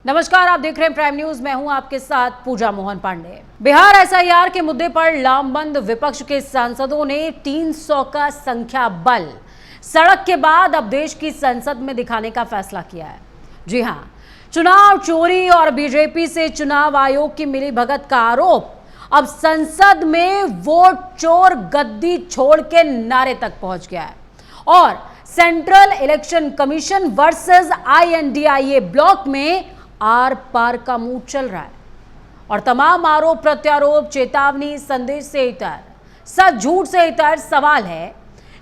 नमस्कार, आप देख रहे हैं प्राइम न्यूज। मैं हूं आपके साथ पूजा मोहन पांडे। बिहार एसआईआर के मुद्दे पर लामबंद विपक्ष के सांसदों ने 300 का संख्या बल सड़क के बाद अब देश की संसद में दिखाने का फैसला किया है। जी हां, चुनाव चोरी और बीजेपी से चुनाव आयोग की मिलीभगत का आरोप अब संसद में वोट चोर गद्दी छोड़ के नारे तक पहुंच गया है और central election commission versus INDIA block में आर पार का मूड चल रहा है और तमाम आरोप प्रत्यारोप, चेतावनी, संदेश से इतर, सच झूठ से इतर सवाल है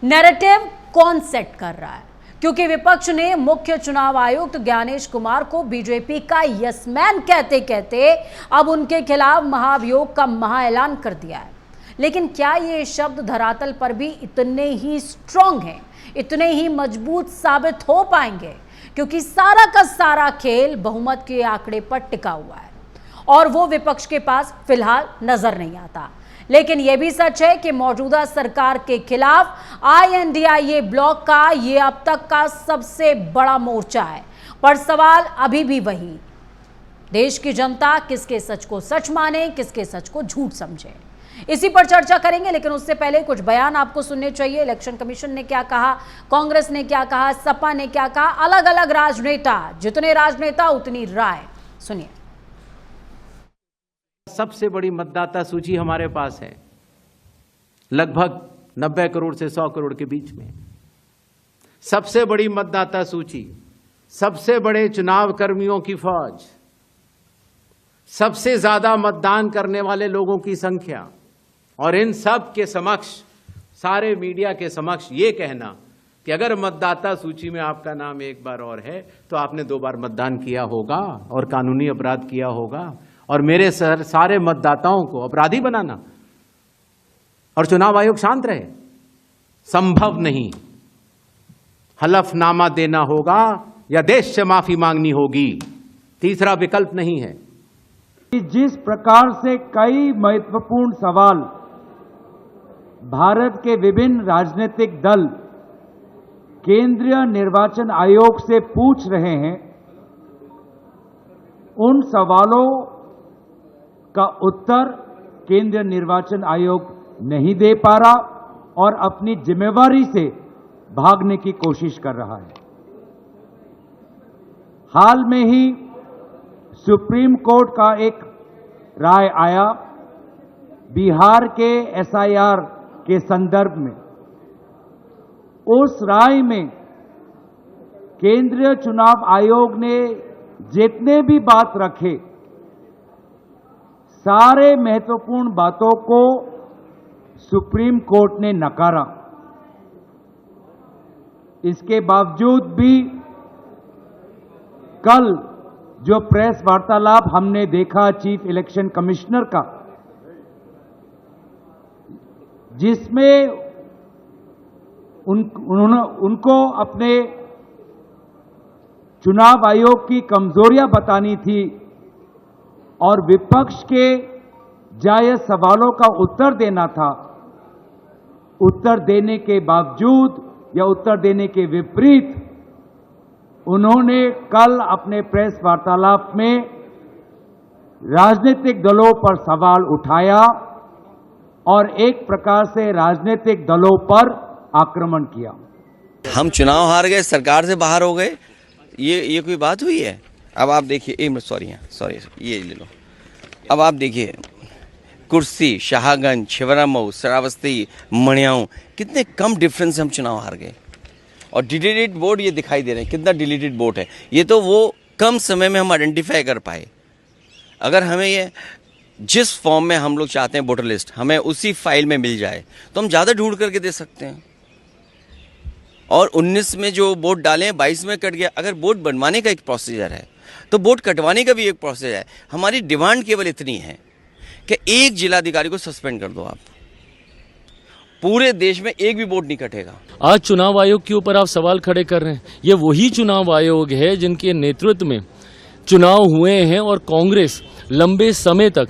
नैरेटिव कौन सेट कर रहा है, क्योंकि विपक्ष ने मुख्य चुनाव आयुक्त ज्ञानेश कुमार को बीजेपी का यसमैन कहते कहते अब उनके खिलाफ महाभियोग का महाऐलान कर दिया है। लेकिन क्या ये शब्द धरातल पर भी इतने ही स्ट्रांग हैं, इतने ही मजबूत साबित हो पाएंगे? क्योंकि सारा का सारा खेल बहुमत के आंकड़े पर टिका हुआ है और वो विपक्ष के पास फिलहाल नजर नहीं आता। लेकिन यह भी सच है कि मौजूदा सरकार के खिलाफ INDIA ब्लॉक का ये अब तक का सबसे बड़ा मोर्चा है। पर सवाल अभी भी वही, देश की जनता किसके सच को सच माने, किसके सच को झूठ समझे, इसी पर चर्चा करेंगे। लेकिन उससे पहले कुछ बयान आपको सुनने चाहिए। इलेक्शन कमीशन ने क्या कहा, कांग्रेस ने क्या कहा, सपा ने क्या कहा, अलग अलग राजनेता, जितने राजनेता उतनी राय। सुनिए। सबसे बड़ी मतदाता सूची हमारे पास है, लगभग 90 करोड़ से 100 करोड़ के बीच में। सबसे बड़ी मतदाता सूची, सबसे बड़े चुनाव कर्मियों की फौज, सबसे ज्यादा मतदान करने वाले लोगों की संख्या, और इन सब के समक्ष, सारे मीडिया के समक्ष ये कहना कि अगर मतदाता सूची में आपका नाम एक बार और है तो आपने 2 बार मतदान किया होगा और कानूनी अपराध किया होगा, और मेरे सारे मतदाताओं को अपराधी बनाना और चुनाव आयोग शांत रहे, संभव नहीं। हलफनामा देना होगा या देश से माफी मांगनी होगी, तीसरा विकल्प नहीं है। जिस प्रकार से कई महत्वपूर्ण सवाल भारत के विभिन्न राजनीतिक दल केंद्रीय निर्वाचन आयोग से पूछ रहे हैं, उन सवालों का उत्तर केंद्रीय निर्वाचन आयोग नहीं दे पा रहा और अपनी जिम्मेवारी से भागने की कोशिश कर रहा है। हाल में ही सुप्रीम कोर्ट का एक राय आया बिहार के SIR के संदर्भ में। उस राय में केंद्रीय चुनाव आयोग ने जितने भी बात रखे, सारे महत्वपूर्ण बातों को सुप्रीम कोर्ट ने नकारा। इसके बावजूद भी कल जो प्रेस वार्तालाप हमने देखा चीफ इलेक्शन कमिश्नर का, जिसमें उनको अपने चुनाव आयोग की कमजोरियां बतानी थी और विपक्ष के जायज सवालों का उत्तर देना था, उत्तर देने के बावजूद या उत्तर देने के विपरीत उन्होंने कल अपने प्रेस वार्तालाप में राजनीतिक दलों पर सवाल उठाया और एक प्रकार से राजनीतिक दलों पर आक्रमण किया। हम चुनाव हार गए, सरकार से बाहर हो गए, ये कोई बात हुई है? अब आप देखिए, ये ले लो। अब आप देखिए, कुर्सी, शाहगंज, छिबरामऊ, श्रावस्ती, मणियाऊ, कितने कम डिफरेंस से हम चुनाव हार गए। और डिलीटेड वोट ये दिखाई दे रहे हैं, कितना डिलीटेड वोट है। ये तो वो कम समय में हम आइडेंटिफाई कर पाए। अगर हमें ये जिस फॉर्म में हम लोग चाहते हैं वोटर लिस्ट, हमें उसी फाइल में मिल जाए तो हम ज़्यादा ढूंढ करके दे सकते हैं। और 19 में जो वोट डाले हैं 22 में कट गया। अगर वोट बनवाने का एक प्रोसीजर है तो वोट कटवाने का भी एक प्रोसीजर है। हमारी डिमांड केवल इतनी है कि एक जिलाधिकारी को सस्पेंड कर दो आप, पूरे देश में एक भी वोट नहीं कटेगा। आज चुनाव आयोग के ऊपर आप सवाल खड़े कर रहे हैं। ये वही चुनाव आयोग है जिनके नेतृत्व में चुनाव हुए हैं और कांग्रेस लंबे समय तक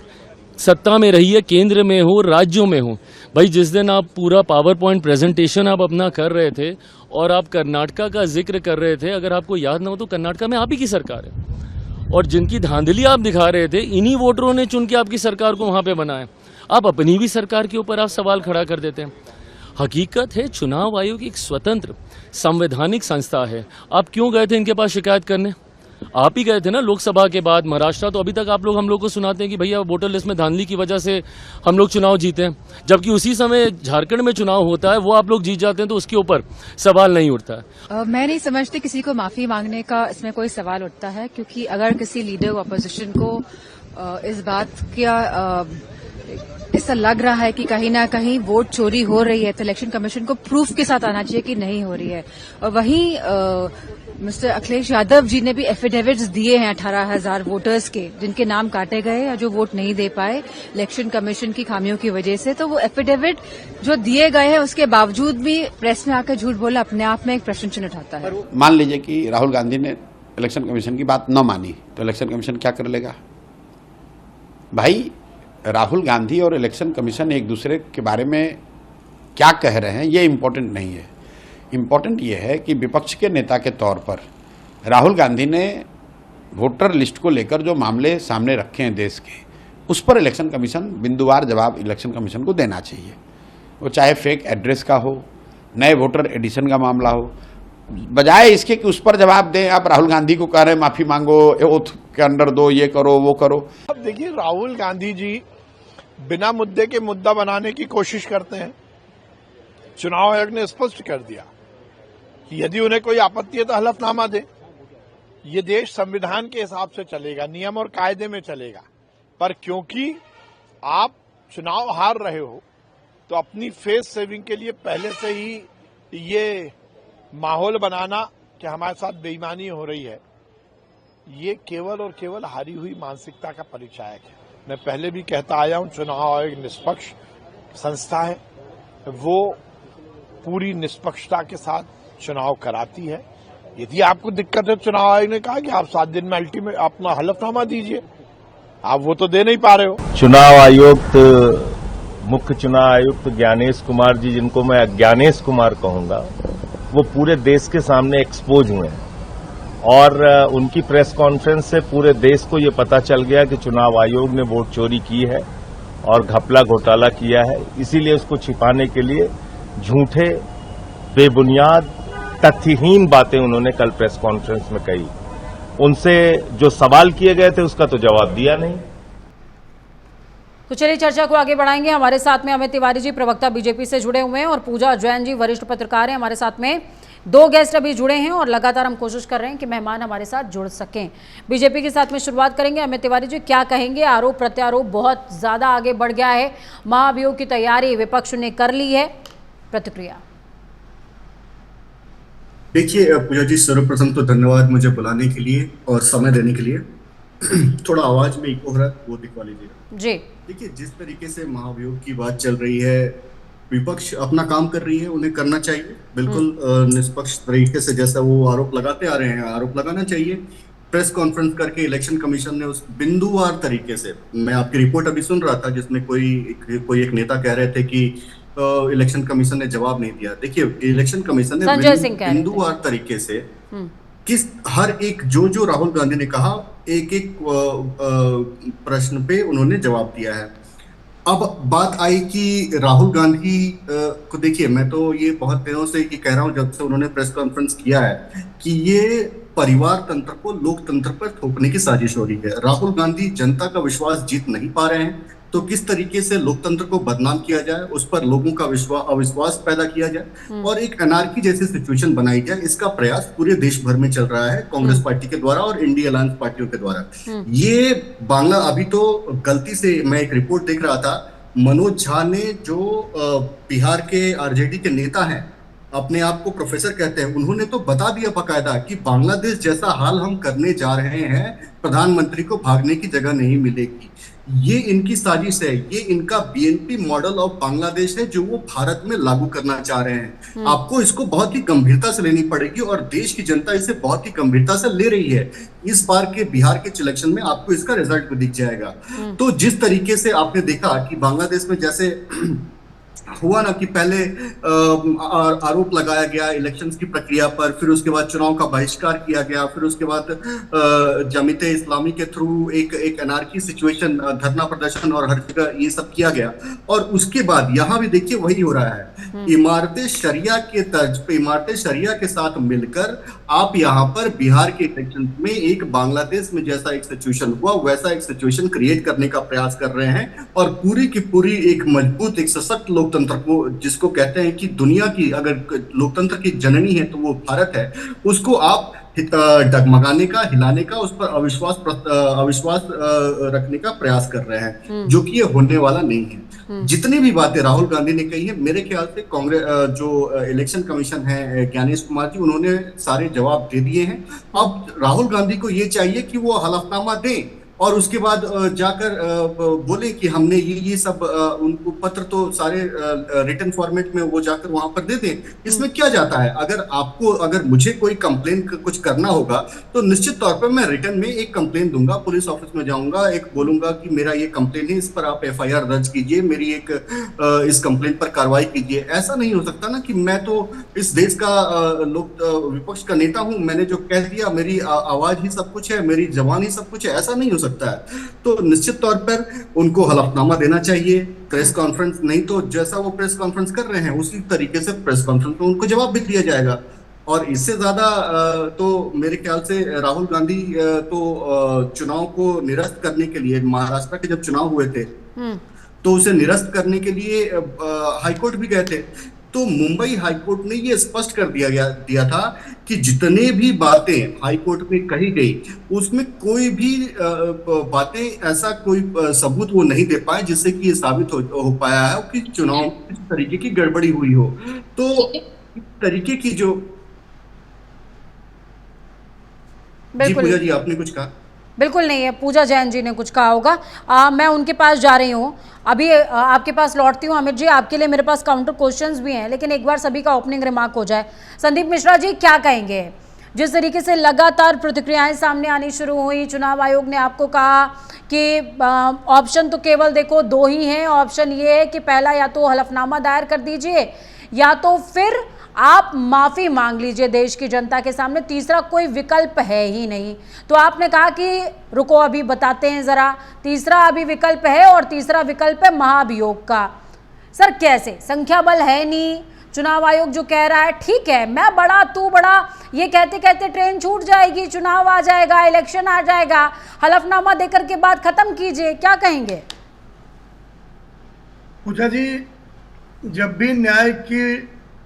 सत्ता में रही है, केंद्र में हो, राज्यों में हो। भाई, जिस दिन आप पूरा पावर पॉइंट प्रेजेंटेशन आप अपना कर रहे थे और आप कर्नाटका का जिक्र कर रहे थे, अगर आपको याद ना हो तो कर्नाटका में आप ही की सरकार है और जिनकी धांधली आप दिखा रहे थे, इन्हीं वोटरों ने चुन के आपकी सरकार को वहां पे बनाया। आप अपनी भी सरकार के ऊपर आप सवाल खड़ा कर देते हैं। हकीकत है, चुनाव आयोग एक स्वतंत्र संवैधानिक संस्था है। आप क्यों गए थे इनके पास शिकायत करने? आप ही गए थे ना लोकसभा के बाद महाराष्ट्र। तो अभी तक आप लोग हम लोग को सुनाते हैं कि भैया वोटर लिस्ट में धांधली की वजह से हम लोग चुनाव जीते हैं, जबकि उसी समय झारखंड में चुनाव होता है, वो आप लोग जीत जाते हैं, तो उसके ऊपर सवाल नहीं उठता है। मैं नहीं समझती किसी को माफी मांगने का इसमें कोई सवाल उठता है, क्योंकि अगर किसी लीडर ऑपोजिशन को इस बात का ऐसा लग रहा है कि कहीं ना कहीं वोट चोरी हो रही है, तो इलेक्शन कमीशन को प्रूफ के साथ आना चाहिए कि नहीं हो रही है। और वहीं मिस्टर अखिलेश यादव जी ने भी एफिडेविट्स दिए हैं 18,000 वोटर्स के, जिनके नाम काटे गए या जो वोट नहीं दे पाए इलेक्शन कमीशन की खामियों की वजह से। तो वो एफिडेविट जो दिए गए हैं उसके बावजूद भी प्रेस में आकर झूठ बोला अपने आप में एक प्रश्न चिन्ह उठाता है। मान लीजिए कि राहुल गांधी ने इलेक्शन कमीशन की बात न मानी, तो इलेक्शन कमीशन क्या कर लेगा? भाई, राहुल गांधी और इलेक्शन कमीशन एक दूसरे के बारे में क्या कह रहे हैं ये इम्पोर्टेंट नहीं है। इम्पोर्टेंट ये है कि विपक्ष के नेता के तौर पर राहुल गांधी ने वोटर लिस्ट को लेकर जो मामले सामने रखे हैं देश के, उस पर इलेक्शन कमीशन बिंदुवार जवाब इलेक्शन कमीशन को देना चाहिए। वो चाहे फेक एड्रेस का हो, नए वोटर एडिशन का मामला हो, बजाय इसके कि उस पर जवाब दें। आप राहुल गांधी को कह रहे हैं माफी मांगो, ओथ के अंडर दो, ये करो वो करो। अब देखिए, राहुल गांधी जी बिना मुद्दे के मुद्दा बनाने की कोशिश करते हैं। चुनाव आयोग ने स्पष्ट कर दिया कि यदि उन्हें कोई आपत्ति है तो हलफनामा दें। ये देश संविधान के हिसाब से चलेगा, नियम और कायदे में चलेगा। पर क्योंकि आप चुनाव हार रहे हो, तो अपनी फेस सेविंग के लिए पहले से ही ये माहौल बनाना कि हमारे साथ बेईमानी हो रही है, ये केवल और केवल हारी हुई मानसिकता का परिचायक है। मैं पहले भी कहता आया हूं, चुनाव आयोग निष्पक्ष संस्था है, वो पूरी निष्पक्षता के साथ चुनाव कराती है। यदि आपको दिक्कत है, चुनाव आयोग ने कहा कि आप 7 दिन में अल्टीमेट अपना हलफनामा दीजिए, आप वो तो दे नहीं पा रहे हो। चुनाव आयुक्त, मुख्य चुनाव आयुक्त ज्ञानेश कुमार जी, जिनको मैं ज्ञानेश कुमार कहूंगा, वो पूरे देश के सामने एक्सपोज हुए हैं और उनकी प्रेस कॉन्फ्रेंस से पूरे देश को ये पता चल गया कि चुनाव आयोग ने वोट चोरी की है और घपला घोटाला किया है। इसीलिए उसको छिपाने के लिए झूठे, बेबुनियाद, तथ्यहीन बातें उन्होंने कल प्रेस कॉन्फ्रेंस में कही। उनसे जो सवाल किए गए थे उसका तो जवाब दिया नहीं। तो चलिए चर्चा को आगे बढ़ाएंगे। हमारे साथ में अमित तिवारी जी, प्रवक्ता बीजेपी से जुड़े हुए हैं, और पूजा जैन जी, वरिष्ठ पत्रकार हैं हमारे साथ में। 2 गेस्ट अभी जुड़े हैं और लगातार हम कोशिश कर रहे हैं कि मेहमान हमारे साथ जुड़ सकें। बीजेपी के साथ में शुरुआत करेंगे। अमित तिवारी जी, क्या कहेंगे? आरोप प्रत्यारोप बहुत ज्यादा आगे बढ़ गया है, महाभियोग की तैयारी विपक्ष ने कर ली है, प्रतिक्रिया? देखिए पूजा जी, सर्वप्रथम तो धन्यवाद मुझे बुलाने के लिए और समय देने के लिए। थोड़ा आवाज में इको हो रहा है, वो दिखवा लीजिएगा जी। देखिए, जिस तरीके से महाभियोग की बात चल रही है, विपक्ष अपना काम कर रही है, उन्हें करना चाहिए बिल्कुल निष्पक्ष तरीके से। जैसा वो आरोप लगाते आ रहे हैं, आरोप लगाना चाहिए। प्रेस कॉन्फ्रेंस करके इलेक्शन कमीशन ने उस बिंदुवार तरीके से, मैं आपकी रिपोर्ट अभी सुन रहा था जिसमें कोई एक नेता कह रहे थे कि इलेक्शन कमीशन ने जवाब नहीं दिया। देखिए, इलेक्शन कमीशन ने बिंदुवार तरीके से किस हर एक जो राहुल गांधी ने कहा, एक एक प्रश्न पे उन्होंने जवाब दिया है। अब बात आई कि राहुल गांधी को, देखिए मैं तो ये बहुत दिनों से ये कह रहा हूं, जब से उन्होंने प्रेस कॉन्फ्रेंस किया है, कि ये परिवार तंत्र को लोकतंत्र पर थोपने की साजिश हो रही है। राहुल गांधी जनता का विश्वास जीत नहीं पा रहे हैं, तो किस तरीके से लोकतंत्र को बदनाम किया जाए, उस पर लोगों का अविश्वास पैदा किया जाए और एक अनार्की जैसी सिचुएशन बनाई जाए, इसका प्रयास पूरे देश भर में चल रहा है कांग्रेस पार्टी के द्वारा और इंडिया अलायंस पार्टियों के द्वारा। ये बांग्ला, अभी तो गलती से मैं एक रिपोर्ट देख रहा था, मनोज झा ने, जो बिहार के आरजेडी के नेता हैं, अपने आप को प्रोफेसर कहते हैं, उन्होंने तो बता दिया बाकायदा कि बांग्लादेश जैसा हाल हम करने जा रहे हैं, प्रधानमंत्री को भागने की जगह नहीं मिलेगी। ये इनकी साजिश है, ये इनका बीएनपी मॉडल ऑफ बांग्लादेश है जो वो भारत में लागू करना चाह रहे हैं। आपको इसको बहुत ही गंभीरता से लेनी पड़ेगी और देश की जनता इसे बहुत ही गंभीरता से ले रही है। इस बार के बिहार के इलेक्शन में आपको इसका रिजल्ट भी दिख जाएगा। तो जिस तरीके से आपने देखा कि बांग्लादेश में जैसे हुआ ना कि पहले आरोप लगाया गया इलेक्शंस की प्रक्रिया पर, फिर उसके बाद चुनाव का बहिष्कार किया गया, फिर उसके बाद जमीते इस्लामी के थ्रू एक अनार्की सिचुएशन, धरना प्रदर्शन और हर जगह ये सब किया गया। और उसके बाद यहाँ भी देखिए वही हो रहा है। इमारते शरिया के तर्ज पे, इमारते शरिया के साथ मिलकर आप यहाँ पर बिहार के इलेक्शन में एक बांग्लादेश में जैसा एक सिचुएशन हुआ वैसा एक सिचुएशन क्रिएट करने का प्रयास कर रहे हैं। और पूरी की पूरी एक मजबूत, एक सशक्त लोकतंत्र को, जिसको कहते हैं कि दुनिया की अगर लोकतंत्र की जननी है तो वो भारत है, उसको आप डगमगाने का, हिलाने का, उस पर अविश्वास रखने का प्रयास कर रहे हैं, जो कि ये होने वाला नहीं है। जितनी भी बातें राहुल गांधी ने कही है, मेरे ख्याल से कांग्रेस जो इलेक्शन कमीशन है, ज्ञानेश कुमार जी, उन्होंने सारे जवाब दे दिए हैं। अब राहुल गांधी को ये चाहिए कि वो हलफनामा दें और उसके बाद जाकर बोले कि हमने ये सब, उनको पत्र तो सारे रिटन फॉर्मेट में वो जाकर वहां पर दे दें। इसमें क्या जाता है? अगर मुझे कोई कंप्लेन कुछ करना होगा तो निश्चित तौर पर मैं रिटन में एक कंप्लेन दूंगा, पुलिस ऑफिस में जाऊंगा, एक बोलूंगा कि मेरा ये कंप्लेन है, इस पर आप FIR दर्ज कीजिए, मेरी इस कंप्लेन पर कार्रवाई कीजिए। ऐसा नहीं हो सकता ना कि मैं तो इस देश का विपक्ष का नेता हूं, मैंने जो कह दिया, मेरी आवाज ही सब कुछ है, मेरी जबान ही सब कुछ है, ऐसा नहीं हो सकता है। तो निश्चित तौर पर उनको हलफनामा देना चाहिए, प्रेस कॉन्फ्रेंस, नहीं तो जैसा वो प्रेस कॉन्फ्रेंस कर रहे हैं उसी तरीके से प्रेस कॉन्फ्रेंस में उनको जवाब भी दिया जाएगा। और इससे ज्यादा तो मेरे ख्याल से राहुल गांधी तो चुनाव को निरस्त करने के लिए, महाराष्ट्र के जब चुनाव हुए थे तो उसे निरस्त करने के लिए हाईकोर्ट भी गए थे। तो मुंबई हाईकोर्ट ने ये स्पष्ट कर दिया था कि जितने भी बातें हाईकोर्ट में कही गई उसमें कोई भी बातें, ऐसा कोई सबूत वो नहीं दे पाए जिससे कि ये साबित हो पाया है कि चुनाव में किस तरीके की गड़बड़ी हुई हो। तो इस तरीके की जो जी पूजा जी आपने कुछ कहा? बिल्कुल नहीं है, पूजा जैन जी ने कुछ कहा होगा। मैं उनके पास जा रही हूँ, अभी आपके पास लौटती हूँ। अमित जी, आपके लिए मेरे पास काउंटर क्वेश्चंस भी हैं, लेकिन एक बार सभी का ओपनिंग रिमार्क हो जाए। संदीप मिश्रा जी क्या कहेंगे? जिस तरीके से लगातार प्रतिक्रियाएं सामने आनी शुरू हुई, चुनाव आयोग ने आपको कहा कि ऑप्शन तो केवल देखो 2 ही हैं। ऑप्शन ये है कि पहला, या तो हलफनामा दायर कर दीजिए या तो फिर आप माफ़ी मांग लीजिए देश की जनता के सामने, तीसरा कोई विकल्प है ही नहीं। तो आपने कहा कि रुको अभी बताते हैं ज़रा, तीसरा अभी विकल्प है, और तीसरा विकल्प है महाभियोग का। सर कैसे? संख्या बल है नहीं, चुनाव आयोग जो कह रहा है ठीक है, मैं बड़ा तू बड़ा, ये कहते कहते ट्रेन छूट जाएगी, चुनाव आ जाएगा, इलेक्शन आ जाएगा, हलफनामा देकर के बात खत्म कीजिए, क्या कहेंगे? पूजा जी, जब भी न्याय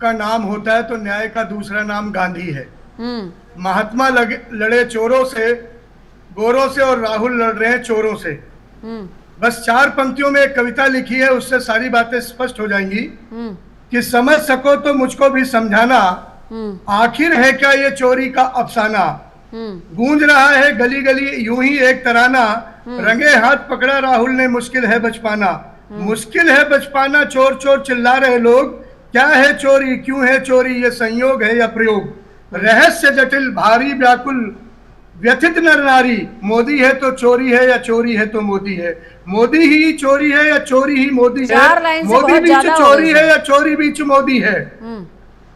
का नाम होता है तो न्याय का दूसरा नाम गांधी है। महात्मा लड़े चोरों से, गोरों से, और राहुल लड़ रहे हैं चोरों से। बस 4 पंक्तियों में एक कविता लिखी है, उससे सारी बातें स्पष्ट हो जाएंगी कि समझ सको तो मुझको भी समझाना, आखिर है क्या ये चोरी का अफसाना। गूंज रहा है गली गली यूं ही एक तराना, रंगे हाथ पकड़ा राहुल ने मुश्किल है बच पाना। मुश्किल है बच पाना, चोर चोर चिल्ला रहे लोग, क्या है चोरी, क्यों है चोरी, ये संयोग है या प्रयोग। रहस्य जटिल भारी व्याकुल व्यथित नर नारी, मोदी है तो चोरी है या चोरी है तो मोदी है। मोदी ही चोरी है या चोरी ही मोदी है। मोदी बीच चोरी है या चोरी बीच मोदी है।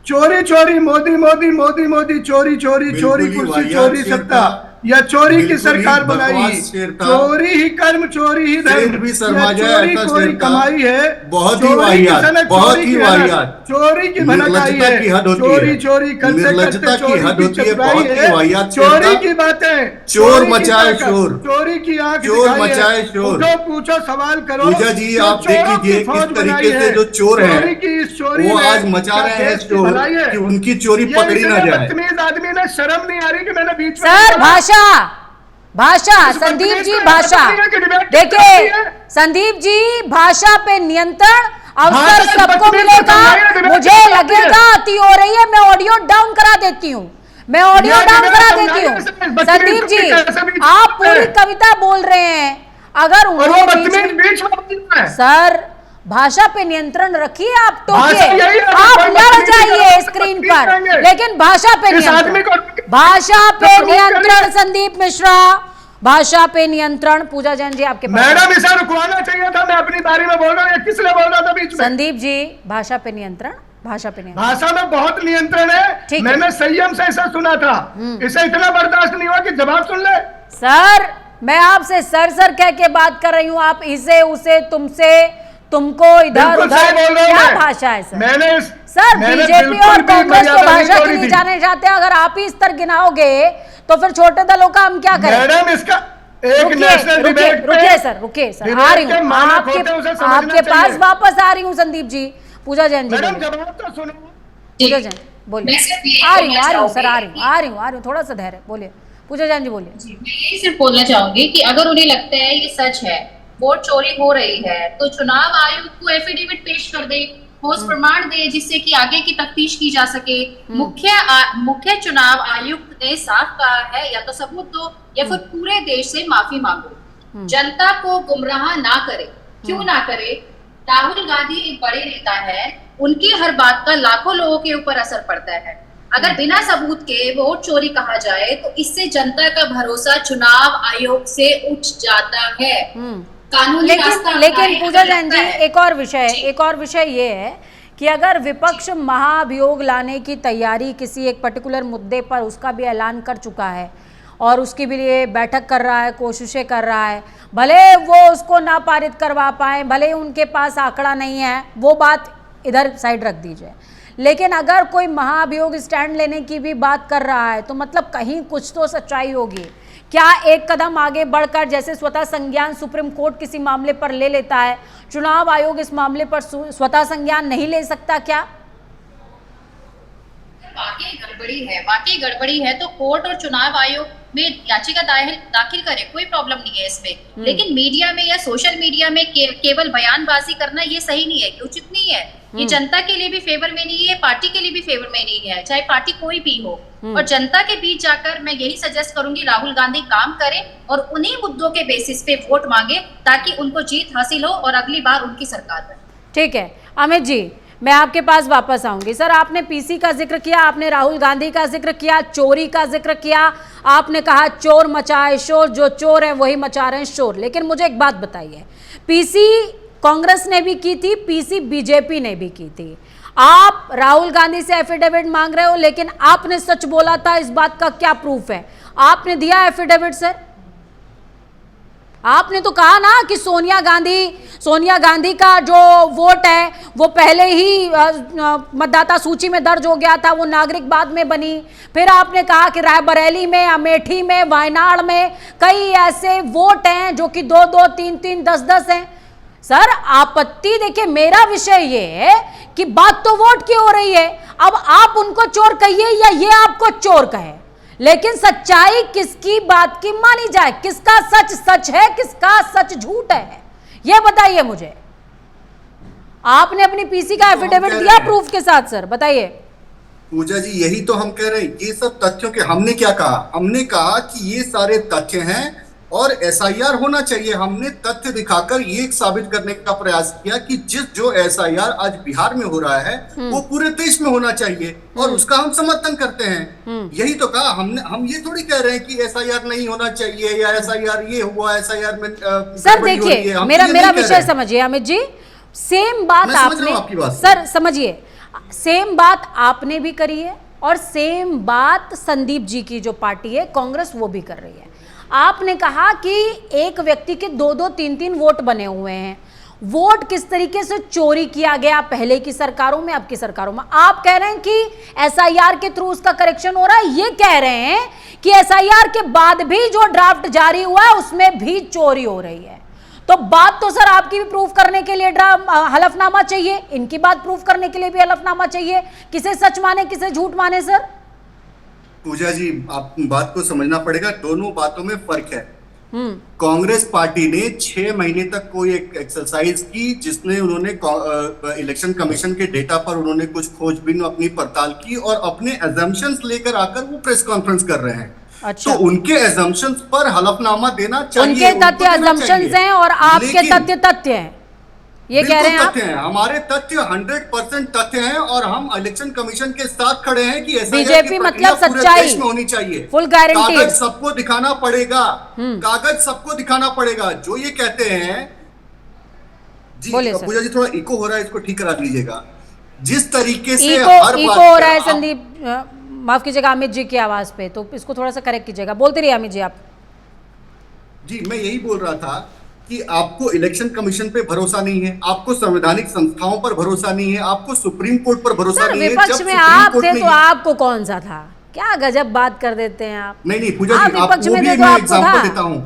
चोरी चोरी मोदी मोदी मोदी मोदी, चोरी चोरी चोरी कुर्सी चोरी सत्ता, या चोरी की सरकार बनाई। चोरी ही कर्म, चोरी ही धर्म, चोरी कोई कमाई है। बहुत ही वाहियात, बहुत ही वाहियात, चोरी की भनकाई है। चोरी चोरी करते करते चोरी की चपराई है। चोरी की बातें, चोर मचाए शोर, चोरी की आंख, चोर मचाए शोर। पूछो सवाल करो। पूजा जी आप देख लीजिए किस तरीके से जो चोर है वो आज मचा रहे हैं शोर कि उनकी चोरी पकड़ी ना जाए। बदतमीज आदमी ने शर्म नहीं आ रही कि मैंने बीच में सर भाषा संदीप जी, भाषा देखिए, संदीप जी भाषा पे नियंत्रण अवसर सबको मिलेगा। मुझे लगेगा अति हो रही है, मैं ऑडियो डाउन करा देती हूँ, मैं ऑडियो डाउन करा देती हूँ। संदीप जी आप पूरी कविता बोल रहे हैं, अगर उन्हें सर भाषा पे नियंत्रण रखिए, आप टोकिए, आप लड़ जाइए स्क्रीन पर, लेकिन भाषा पे नियंत्रण, भाषा पे नियंत्रण संदीप मिश्रा, भाषा पे नियंत्रण। पूजा जैन जी आपके पास। मैडम इसे रुकवाना चाहिए था, मैं अपनी बारी में बोल रहा हूँ, किस लिए बोल रहा था बीच में? संदीप जी, भाषा पे नियंत्रण, भाषा पे नियंत्रण। भाषा में बहुत नियंत्रण है, मैंने संयम से इसे सुना था, इसे इतना बर्दाश्त नहीं हुआ कि जवाब सुन ले। सर मैं आपसे सर कह के बात कर रही हूँ, आप इसे उसे तुमसे तुमको इधर उधर, क्या भाषा है सर? सर बीजेपी और कांग्रेस तो भाषा के लिए जाने जाते हैं, अगर आप ही स्तर गिनाओगे तो फिर छोटे दलों का हम क्या करें? मैडम इसका एक नेशनल डिबेट पे रुकिए सर, आ रही हूँ आपके पास वापस आ रही हूँ संदीप जी। पूजा जैन जी, जवाब तो सुनो। पूजा जैन बोलिए। आ रही हूँ सर, आ रही हूँ, थोड़ा सा धैर्य, बोलिए पूजा जैन जी, बोलिए। मैं यही सिर्फ बोलना चाहूंगी कि अगर उन्हें लगता है ये सच है, वोट चोरी हो रही है, तो चुनाव आयोग को एफिडेविट पेश कर दे, ठोस प्रमाण दे, जिससे कि आगे की तफ्तीश की जा सके। मुख्य चुनाव आयुक्त ने साफ कहा है, या तो सबूत दो या फिर पूरे देश से माफी मांगो। जनता को गुमराह ना करे। क्यों ना करे? राहुल गांधी एक बड़े नेता है, उनकी हर बात का लाखों लोगों के ऊपर असर पड़ता है। अगर बिना सबूत के वोट चोरी कहा जाए तो इससे जनता का भरोसा चुनाव आयोग से उठ जाता है। लेकिन पूजा जैन जी, एक और विषय ये है कि अगर विपक्ष महाभियोग लाने की तैयारी किसी एक पर्टिकुलर मुद्दे पर, उसका भी ऐलान कर चुका है और उसकी भी लिए बैठक कर रहा है, कोशिशें कर रहा है, भले वो उसको ना पारित करवा पाए, भले उनके पास आंकड़ा नहीं है, वो बात इधर साइड रख दीजिए, लेकिन अगर कोई महाभियोग स्टैंड लेने की भी बात कर रहा है तो मतलब कहीं कुछ तो सच्चाई होगी। क्या एक कदम आगे बढ़कर, जैसे स्वतः संज्ञान सुप्रीम कोर्ट किसी मामले पर ले लेता है, चुनाव आयोग इस मामले पर स्वतः संज्ञान नहीं ले सकता क्या? वाकई गड़बड़ी है तो कोर्ट और चुनाव आयोग में याचिका दाखिल करे, कोई प्रॉब्लम नहीं है इसमें। लेकिन मीडिया में या सोशल मीडिया में केवल बयानबाजी करना ये सही नहीं है, उचित नहीं है। ये जनता के लिए भी फेवर में नहीं है, पार्टी के लिए भी फेवर में नहीं है, चाहे पार्टी कोई भी हो। और जनता के बीच जाकर मैं यही सजेस्ट करूंगी, राहुल गांधी काम करें और उन्हीं मुद्दों के बेसिस पे वोट मांगे, ताकि उनको जीत हासिल हो और अगली बार उनकी सरकार बने। ठीक है अमित जी, मैं आपके पास वापस आऊंगी। सर आपने पीसी का जिक्र किया, आपने राहुल गांधी का जिक्र किया, चोरी का जिक्र किया, आपने कहा चोर मचाए शोर, जो चोर है वही मचा रहे हैं शोर। लेकिन मुझे एक बात बताइए, पीसी कांग्रेस ने भी की थी, पीसी बीजेपी ने भी की थी। आप राहुल गांधी से एफिडेविट मांग रहे हो, लेकिन आपने सच बोला था, इस बात का क्या प्रूफ है? आपने दिया एफिडेविट सर? आपने तो कहा ना कि सोनिया गांधी का जो वोट है वो पहले ही मतदाता सूची में दर्ज हो गया था, वो नागरिक बाद में बनी। फिर आपने कहा कि रायबरेली में, अमेठी में, वायनाड में कई ऐसे वोट हैं जो कि 2-2, 3-3, 10-10 हैं। सर आपत्ति देखिए, मेरा विषय ये है कि बात तो वोट की हो रही है, अब आप उनको चोर कहिए या ये आपको चोर कहे, लेकिन सच्चाई किसकी बात की मानी जाए? किसका सच सच है, किसका सच झूठ है, ये बताइए मुझे। आपने अपनी पीसी का एफिडेविट दिया प्रूफ के साथ, सर बताइए। पूजा जी यही तो हम कह रहे हैं, ये सब तथ्यों के, हमने क्या कहा? हमने कहा कि ये सारे तथ्य हैं और एसआईआर होना चाहिए। हमने तथ्य दिखाकर ये साबित करने का प्रयास किया कि जो एसआईआर आज बिहार में हो रहा है वो पूरे देश में होना चाहिए, और उसका हम समर्थन करते हैं। यही तो कहा हमने। हम ये थोड़ी कह रहे हैं कि एसआईआर नहीं होना चाहिए या एसआईआर ये हुआ, एसआईआर में सर देखिए, मेरा विषय समझिए अमित जी, सेम बात आपने, सर समझिए, सेम बात आपने भी करी है और सेम बात संदीप जी की जो पार्टी है कांग्रेस वो भी कर रही है। आपने कहा कि एक व्यक्ति के 2-2, 3-3 वोट बने हुए हैं, वोट किस तरीके से चोरी किया गया पहले की सरकारों में, अब की सरकारों में। आप कह रहे हैं कि एसआईआर के थ्रू उसका करेक्शन हो रहा है, ये कह रहे हैं कि एसआईआर के बाद भी जो ड्राफ्ट जारी हुआ है उसमें भी चोरी हो रही है। तो बात तो सर आपकी भी प्रूफ करने के लिए हलफनामा चाहिए, इनकी बात प्रूफ करने के लिए भी हलफनामा चाहिए। किसे सच माने किसे झूठ माने? सर पूजा जी आप बात को समझना पड़ेगा, दोनों बातों में फर्क है। कांग्रेस पार्टी ने 6 महीने तक कोई एक एक्सरसाइज की जिसने उन्होंने इलेक्शन कमीशन के डेटा पर उन्होंने कुछ खोजबीन अपनी पड़ताल की और अपने एजम्पशंस लेकर आकर वो प्रेस कॉन्फ्रेंस कर रहे हैं। अच्छा। तो उनके एजम्पशंस पर हलफनामा देना चाहिए। उनके तथ्य एजम्पशंस हैं और आपके तथ्य हैं। ये कह रहे हैं आप? तथ्य हैं, हमारे तथ्य 100% तथ्य हैं और हम इलेक्शन कमीशन के साथ खड़े हैं कि ऐसा बीजेपी मतलब सच्चाई में होनी चाहिए। Full guarantee. कागज सबको दिखाना पड़ेगा, कागज सबको दिखाना पड़ेगा। जो ये कहते हैं जी, पूजा जी थोड़ा इको हो रहा है, इसको ठीक करा लीजिएगा। जिस तरीके से इको हो रहा है संदीप, माफ कीजिएगा अमित जी की आवाज पे, तो इसको थोड़ा सा करेक्ट कीजिएगा। बोलते रहिए अमित जी आप। जी मैं यही बोल रहा था कि आपको इलेक्शन कमीशन पे भरोसा नहीं है, आपको संवैधानिक संस्थाओं पर भरोसा नहीं है, आपको सुप्रीम कोर्ट पर भरोसा नहीं है। विपक्ष में आप थे तो आपको कौन सा था? क्या गजब बात कर देते हैं आप। नहीं पूजा जी, विपक्ष में थे तो मैं आपको एग्जांपल था। देता हूं,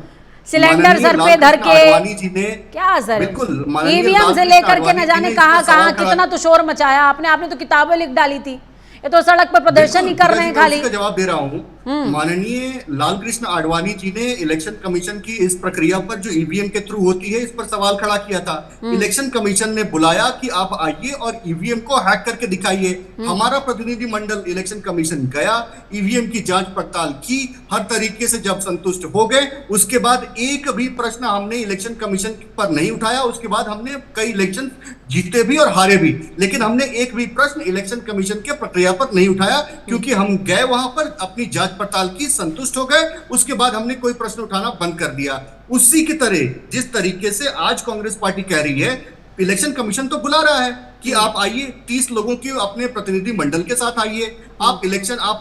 सिलेंडर सर पे धर के जी ने क्या सर, बिल्कुल ईवीएम से लेकर के न जाने कहां कितना तो शोर मचाया आपने तो किताबें लिख डाली थी। ये तो सड़क पर प्रदर्शन ही कर रहे हैं खाली। इसका जवाब दे रहा हूं। माननीय लाल कृष्ण आडवाणी जी ने इलेक्शन कमीशन की इस प्रक्रिया पर जो ईवीएम के थ्रू होती है, इस पर सवाल खड़ा किया था। इलेक्शन कमीशन ने बुलाया कि आप आइए और ईवीएम को हैक करके दिखाइए। हमारा प्रतिनिधि मंडल इलेक्शन कमीशन गया, ईवीएम की जांच पड़ताल की, हर तरीके से जब संतुष्ट हो गए, उसके बाद एक भी प्रश्न हमने इलेक्शन कमीशन पर नहीं उठाया। उसके बाद हमने कई इलेक्शन जीते भी और हारे भी, लेकिन हमने एक भी प्रश्न इलेक्शन कमीशन के प्रक्रिया पर नहीं उठाया, क्योंकि हम गए वहां पर, अपनी जांच पड़ताल की, संतुष्ट हो गए। उसके बाद हमने कोई प्रश्न उठाना बंद कर दिया। उसी की तरह जिस तरीके से आज कांग्रेस पार्टी कह रही है, इलेक्शन कमीशन तो बुला रहा है कि आप आइए, 30 लोगों के अपने प्रतिनिधि मंडल के साथ आइए, आप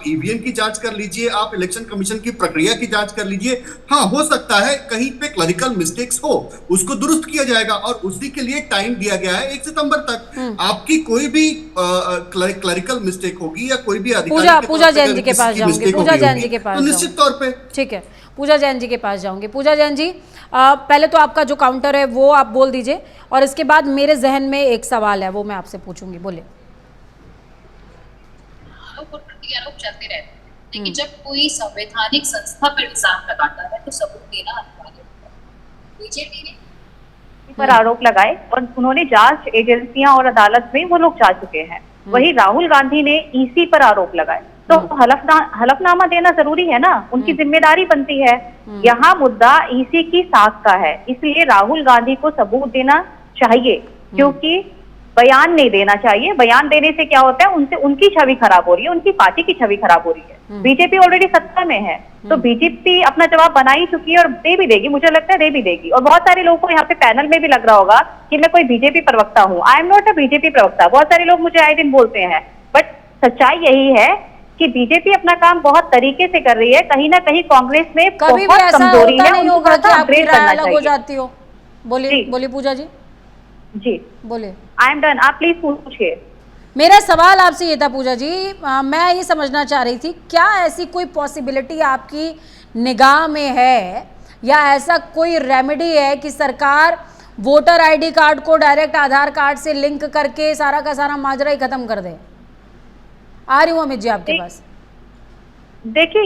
ईवीएम की जांच कर लीजिए, आप इलेक्शन कमीशन की प्रक्रिया की जांच कर लीजिए। हाँ, हो सकता है कहीं पे क्लरिकल मिस्टेक्स हो, उसको दुरुस्त किया जाएगा और उसी के लिए टाइम दिया गया है 1 सितंबर तक। आपकी कोई भी क्लरिकल मिस्टेक होगी या कोई भी अधिकारी पूजा जैन जी के पास जाऊंगी, पूजा जैन जी के पास, तो निश्चित तौर पे ठीक है, पूजा जैन जी के पास जाऊंगी। पूजा जैन जी, पहले तो आपका जो काउंटर है वो आप बोल दीजिए और इसके बाद मेरे जहन में एक सवाल है, वो मैं आपसे पूछूंगी। बोले। आरोप चलते रहते हैं, लेकिन जब कोई संवैधानिक संस्था पर इल्जाम लगाता है तो सबूत देना अनिवार्य होता है। बीजेपी ने पर आरोप लगाए और उन्होंने जांच एजेंसियां और अदालत में वो लोग जा चुके हैं। वही राहुल गांधी ने ईसी पर आरोप लगाए, तो हलफनामा देना जरूरी है ना, उनकी जिम्मेदारी बनती है। यहाँ मुद्दा ईसी की साख का है, इसलिए राहुल गांधी को सबूत देना चाहिए, क्योंकि बयान नहीं देना चाहिए। बयान देने से क्या होता है, उनसे उनकी छवि खराब हो रही है, उनकी पार्टी की छवि खराब हो रही है। बीजेपी ऑलरेडी सत्ता में है, तो बीजेपी अपना जवाब बना ही चुकी है और दे भी देगी, मुझे लगता है दे भी देगी। और बहुत सारे लोगों को यहाँ पे पैनल में भी लग रहा होगा कि मैं कोई बीजेपी प्रवक्ता हूँ। I am not a BJP प्रवक्ता, बहुत सारे लोग मुझे आए दिन बोलते हैं, बट सच्चाई यही है कि बीजेपी अपना काम बहुत तरीके से कर रही है। कहीं ना कहीं कांग्रेस में बहुत कमजोरी है, नहीं होगा कि आपकी राय अलग हो जाती हो। बोलिए पूजा जी। जी बोले। आई एम डन, आप प्लीज पूछिए। मेरा सवाल आपसे ये था पूजा जी, मैं ये समझना चाह रही थी, क्या ऐसी कोई पॉसिबिलिटी आपकी निगाह में है या ऐसा कोई रेमेडी है कि सरकार वोटर आईडी कार्ड को डायरेक्ट आधार कार्ड से लिंक करके सारा का सारा माजरा ही खत्म कर दे? आ रही हूँ अमित जी आपके पास। देखिए,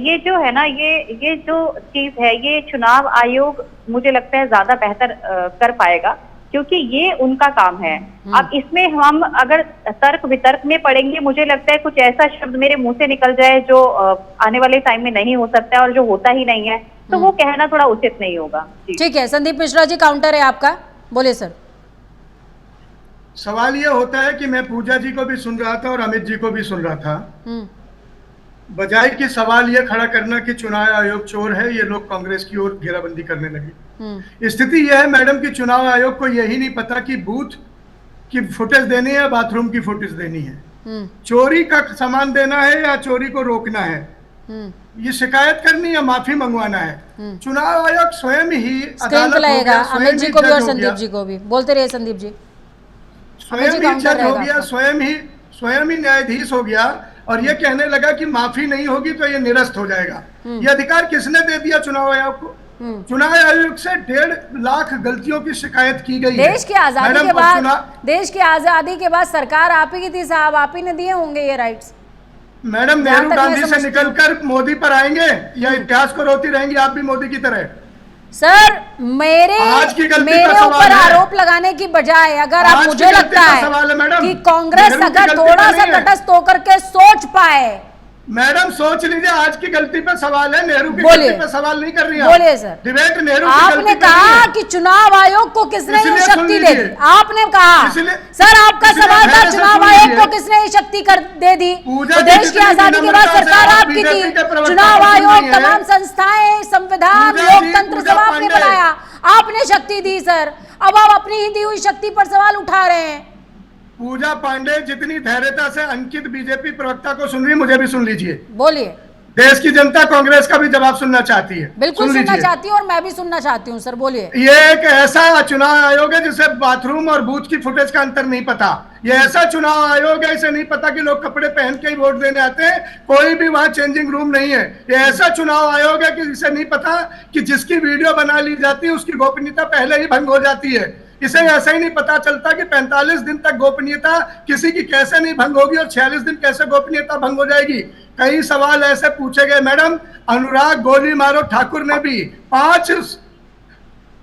ये जो है ना, ये जो चीज है, ये चुनाव आयोग मुझे लगता है ज्यादा बेहतर कर पाएगा, क्योंकि ये उनका काम है। अब इसमें हम अगर तर्क वितर्क में पड़ेंगे, मुझे लगता है कुछ ऐसा शब्द मेरे मुंह से निकल जाए जो आने वाले टाइम में नहीं हो सकता है और जो होता ही नहीं है, तो वो कहना थोड़ा उचित नहीं होगा। ठीक है, संदीप मिश्रा जी काउंटर है आपका, बोले सर। सवाल ये होता है कि मैं पूजा जी को भी सुन रहा था और अमित जी को भी सुन रहा था, बजाय कि सवाल ये खड़ा करना कि चुनाव आयोग चोर है, ये लोग कांग्रेस की ओर घेराबंदी करने लगे। स्थिति यह है मैडम कि चुनाव आयोग को यही नहीं पता कि बूथ की फुटेज देनी है, बाथरूम की फुटेज देनी है, चोरी का सामान देना है या चोरी को रोकना है, ये शिकायत करनी है, माफी मंगवाना है। चुनाव आयोग स्वयं ही अदालत लगेगा। अमित जी को भी और संदीप जी को भी बोलते रहिए। संदीप जी स्वयं ही जज हो गया, स्वयं ही न्यायाधीश हो गया और ये कहने लगा कि माफी नहीं होगी तो ये निरस्त हो जाएगा। ये अधिकार किसने दे दिया चुनाव आयोग को? चुनाव आयोग से 1.5 लाख गलतियों की शिकायत की गई है। देश की आजादी के बाद सरकार आप ही की थी साहब, आप ही ने दिए होंगे ये राइट्स। मैडम नेहरू गांधी से निकलकर मोदी पर आएंगे या इतिहास को रोती रहेंगी आप भी मोदी की तरह? सर मेरे ऊपर आरोप लगाने की बजाय अगर आप, मुझे लगता है कि कांग्रेस अगर थोड़ा सा तटस्थ होकर के सोच पाए मैडम सोच लीजिए, आज की गलती पे सवाल है, नेहरू की बोलिए। गलती पे सवाल नहीं कर रही हैं। बोलिए सर। डिबेट नेहरू की आपने गलती पे कहा नहीं है। कि चुनाव आयोग को किसने ये इसलिए शक्ति सुन दे दी, लीजिए। आपने कहा इसलिए- सर आपका इसलिए सवाल था मेरे से चुनाव सुन आयोग लीजिए। को किसने ये शक्ति कर दे दी। पूजा तो जी देश की जितनी आजादी के बाद विनम्रता से सरकार आप आपकी बीजेपी थी, के प्रवक्ता चुनाव को सुन आयोग, रही हैं। तमाम संस्थाएं, संविधान, पूजा जी, लोकतंत्र पूजा सब आपने पांडे। बनाया, आपने शक्ति दी सर। अब आप अपनी ही दी हुई शक्ति पर सवाल उठा रहे हैं। पूजा पांडे जितनी धैर्यता से अंकित बीजेपी प्रवक्ता को सुन रही, मुझे भी सुन लीजिए। बोलिए। देश की जनता कांग्रेस का भी जवाब सुनना चाहती है। बिल्कुल सुन सुनना लीजिए। चाहती हूँ और मैं भी सुनना चाहती हूँ सर, बोलिए। ये एक ऐसा चुनाव आयोग है जिसे बाथरूम और बूथ की फुटेज का अंतर नहीं पता। ये ऐसा चुनाव आयोग है, इसे नहीं पता कि लोग कपड़े पहन के ही वोट देने आते हैं, कोई भी वहां चेंजिंग रूम नहीं है। ये ऐसा चुनाव आयोग है कि इसे नहीं पता कि जिसकी वीडियो बना ली जाती है उसकी गोपनीयता पहले ही भंग हो जाती है। इसे ऐसा ही नहीं पता चलता कि 45 दिन तक गोपनीयता किसी की कैसे नहीं भंग होगी और 46 दिन कैसे गोपनीयता भंग हो जाएगी। कई सवाल ऐसे पूछे गए मैडम। अनुराग गोली मारो ठाकुर ने भी 5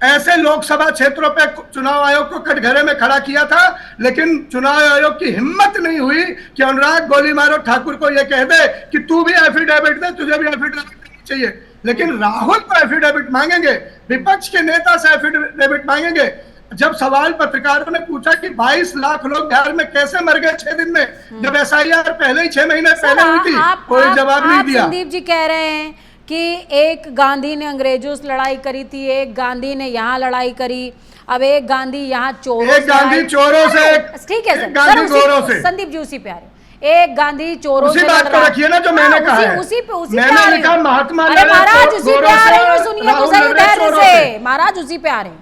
ऐसे लोकसभा क्षेत्रों पे चुनाव आयोग को कटघरे में खड़ा किया था, लेकिन चुनाव आयोग की हिम्मत नहीं हुई कि अनुराग गोली मारो ठाकुर को यह कह दे कि तू भी एफिडेविट दे, तुझे भी एफिडेविट देनी चाहिए। लेकिन राहुल को एफिडेविट मांगेंगे, विपक्ष के नेता से एफिडेविट मांगेंगे। जब सवाल पत्रकारों ने पूछा कि 22 लाख लोग बिहार में कैसे मर गए 6 दिन में, जब एसआईआर पहले ही 6 महीने पहले हुई थी, कोई जवाब नहीं दिया। संदीप जी कह रहे हैं कि एक गांधी ने अंग्रेजों से लड़ाई करी थी, एक गांधी ने यहाँ लड़ाई करी, अब एक गांधी यहाँ चोरों एक गांधी चोरों से, ठीक है एक गांधी गोरों से। संदीप जी उसी पे आ रहे, एक गांधी चोरों उसी से बात लड़ को रहा है। रखिए ना जो मैंने कहा है। उसी पे मैंने आ रही लिखा हूँ। महात्मा अरे लड़े महाराज उसी पे गोरों आ रही हूँ, से, सुनिए तो राहुल सही लड़े धैर्य चोरों से, से। महाराज उसी पे आ रहे हैं।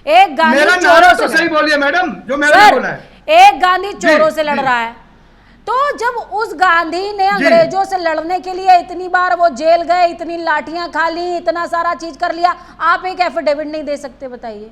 एक गांधी मेरा चोरों नारा से तो सही बोलिए मैडम, जो मैंने सर, बोला है। एक गांधी चोरों से लड़ रहा है, तो जब उस गांधी ने अंग्रेजों से लड़ने के लिए इतनी बार वो जेल गए, इतनी लाठियां खा ली, इतना सारा चीज कर लिया, आप एक एफिडेविट नहीं दे सकते? बताइए।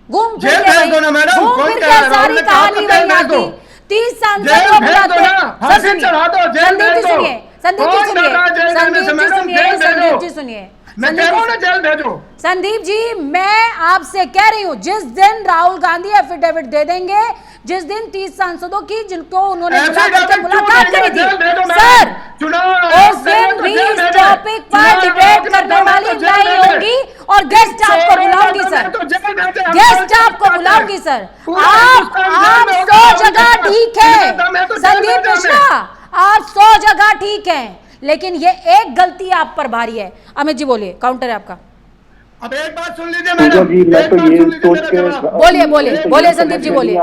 घूम फिर जेल के भेज दो ना मैडम, घूम कौन फिर कह के रहा है? सारी राहुल ने कहा कहानी था वही जेल भेज आती। दो। 30 सांसद जेल को भेज बुलाते दो हैं। ना, सर फांसी सुनिए, चढ़ा दो, जेल संदीप भेज जी दो। सुनिए, संदीप जी कौन सुनिए, डर रहा है जेल जाने से? संदीप जी मैडम, सुनिए, जेल भेजो। संदीप जी सुनिए, मैं कह रहा हूं ना जेल भेजो। संदीप जी मैं आपसे कह रही हूं, जिस दिन राहुल गांधी एफिडेविट दे देंगे, जिस दिन 30 सांसदों की जिनको उन्होंने बुला करके मुलाकात करी थी, सर उस दिन भी इस टॉपिक पर डिबेट करने वाली नहीं होगी और गेस्ट आपको बुलाऊंगी सर, गेस्ट आपको बुलाऊंगी सर। आप 100 जगह ठीक है संदीप मिश्रा, आप 100 जगह ठीक है, लेकिन ये एक गलती आप पर भारी है। अमित जी बोलिए, काउंटर है आपका। अब एक बात सुन लीजिए मैडम, जी मैं तो ये सोच के बोलिए बोलिए बोलिए संदीप जी बोलिए,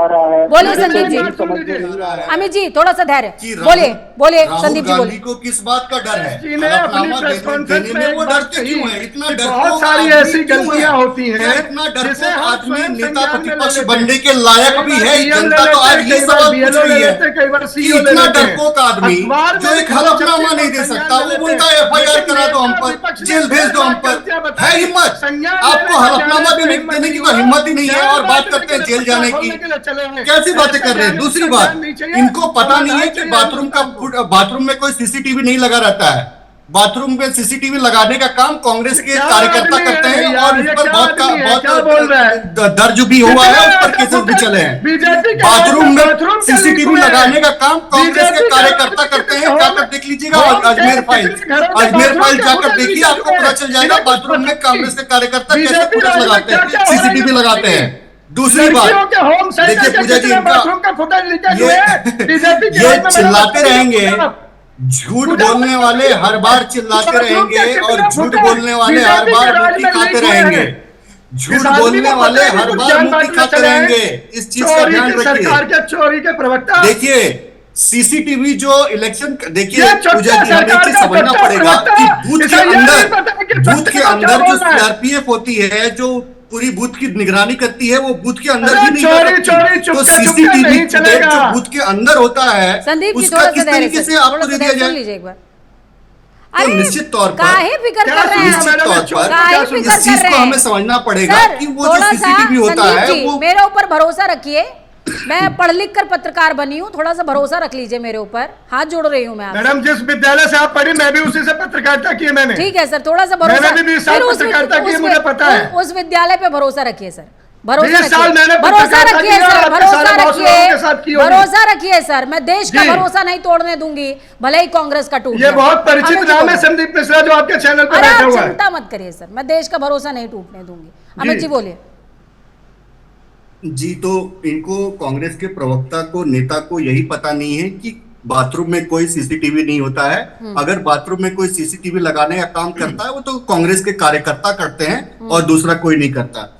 बोलिए संदीप जी। समझ में नहीं आ रहा है। अमित जी थोड़ा सा धैर्य, बोलिए बोलिए संदीप जी बोलिए। को किस बात का डर है? जी ने अपनी हलफनामा प्रेस कॉन्फ्रेंस देने में में एक वो बात डरते कही क्यों है? इतना कि डरपोक बहुत सारी आदमी ऐसी क्यों गलतियां है? होती क्या हैं इतना जिसे डरपोक हम आदमी स्वयं नेता संज्ञान में प्रतिपक्ष ले लेते बनने हैं। के लायक भी है? कई बार जनता तो BLO आज ले ये लेते हैं, सवाल कई पूछ बार रही है BLO कई बार कि CO ले इतना लेते हैं। डरपोक आदमी अखबार जो में एक भी हलफनामा नहीं दे संज्ञान सकता, ले वो लेते बोलता हैं। है FIR लेकिन करा दो हम नेता पर, विपक्ष ने जेल भेज दो हम पर। गलतियां बताई, है हिम्मत? संज्ञान आपको लेने हलफनामा जाने देने में की तो हिम्मत ही नहीं है और बात करते हैं जेल जाने की। कैसी बातें कर रहे हैं? दूसरी बात, इनको पता नहीं है कि बाथरूम में कोई सीसीटीवी नहीं लगा रहता है। बाथरूम में सीसीटीवी लगाने का काम कांग्रेस के कार्यकर्ता करते हैं और इस पर बहुत दर्ज भी हुआ है, उस पर केसेस भी चले हैं। बाथरूम में सीसीटीवी लगाने का काम कांग्रेस के कार्यकर्ता करते हैं, जाकर देख लीजिएगा अजमेर फाइल जाकर देखिए, आपको पता चल जाएगा बाथरूम में कांग्रेस के कार्यकर्ता कैसे पुलिस लगाते हैं, सीसीटीवी लगाते हैं। दूसरी बात देखिए पूजा जी, ये चिल्लाते रहेंगे, झूठ बोलने वाले हर बार चिल्लाते रहेंगे और झूठ बोलने वाले हर बार मुट्ठी खाते रहेंगे, झूठ बोलने वाले हर बार मुट्ठी खाते रहेंगे। इस चीज का ध्यान रखिए। सरकार के चोरी के प्रवक्ता देखिए सीसीटीवी जो इलेक्शन, देखिए पूजा जी हमें चीज समझना पड़ेगा कि बूथ के अंदर जो सीआरपीएफ होती है, जो पूरी बूथ की निगरानी करती है, वो बूथ के अंदर भी नहीं चोरी तो सीसीटीवी फुटेज जो बूथ के अंदर होता है उसका किस तरीके से आपको दे दिया जाए? तो निश्चित तौर पर इस चीज को हमें समझना पड़ेगा कि वो जो सीसीटीवी होता है वो मेरे ऊपर भरोसा रखिए, मैं पढ़ लिख कर पत्रकार बनी हूँ, थोड़ा सा भरोसा रख लीजिए मेरे ऊपर, हाथ जोड़ रही हूँ मैं। मैडम जिस विद्यालय से आप पढ़ी मैं भी उसी से पत्रकारिता की है मैंने। ठीक है सर, थोड़ा सा भरोसा, मैंने भी 20 साल पत्रकारिता की है, मुझे पता है। उस विद्यालय पे भरोसा रखिए सर, भरोसा 20 साल मैंने रखिए, भरोसा रखिए सर, भरोसा रखिए सर। मैं देश का भरोसा नहीं तोड़ने दूंगी, भले ही कांग्रेस का टूट ये जाए। बहुत परिचित नाम है संदीप मिश्रा जो आपके चैनल पर बैठा हुआ है। चिंता मत करिए सर, मैं देश का भरोसा नहीं टूटने दूंगी। अमित जी बोलिए। जी, तो इनको कांग्रेस के प्रवक्ता को, नेता को यही पता नहीं है कि बाथरूम में कोई सीसीटीवी नहीं होता है। अगर बाथरूम में कोई सीसीटीवी लगाने का काम करता है वो तो कांग्रेस के कार्यकर्ता करते हैं और दूसरा कोई नहीं करता।